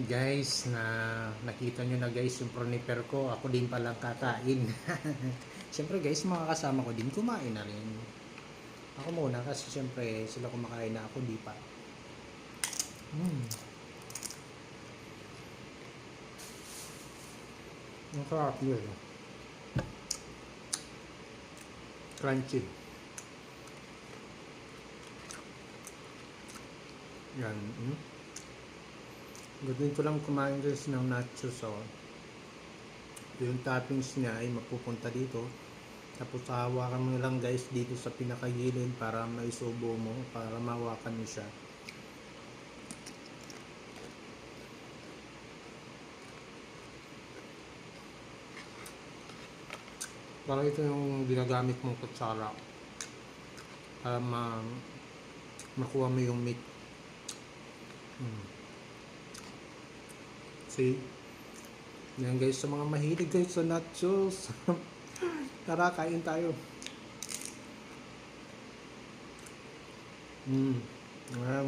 Guys, na nakita nyo na guys yung proniper ko, ako din palang kakain. Siyempre guys, mga kasama ko din kumain na rin. Ako muna kasi siyempre sila kumakain na, ako di pa. Ang sarap yun. Crunchy. Yan. Gagawin ko lang kumain guys ng nachos. Yung toppings niya ay mapupunta dito. Tapos hawakan mo lang guys dito sa pinakagilid para maisubo mo, para mahawakan mo siya. Parang ito yung ginagamit mong kutsara para makuha mo yung meat. See? Yan guys, sa mga mahilig guys sa nachos. Tara, kain tayo. Wow.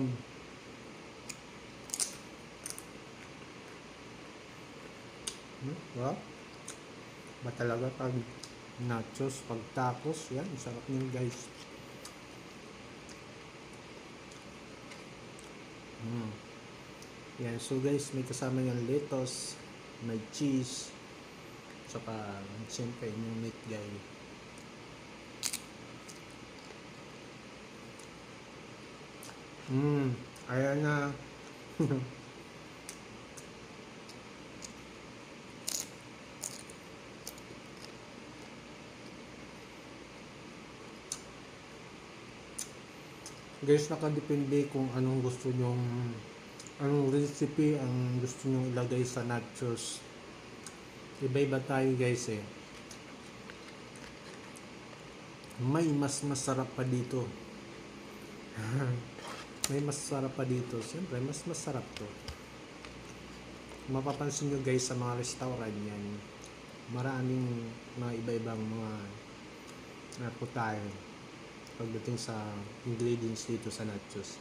Ba talaga pag nachos, pag tacos, yan, sarap nyo guys. Yan, so guys, may kasama yung lettuce, may cheese, saka siyempre yung meat guys. Ayan na. Guys, nakadepende kung anong gusto nyong, anong recipe ang gusto nyong ilagay sa nachos. Iba-iba tayo guys eh. May mas masarap pa dito. May mas masarap pa dito. Siyempre, mas masarap to. Mapapansin nyo guys sa mga restaurant yan, maraming mga iba-ibang mga putahe pagdating sa ingredients dito sa nachos.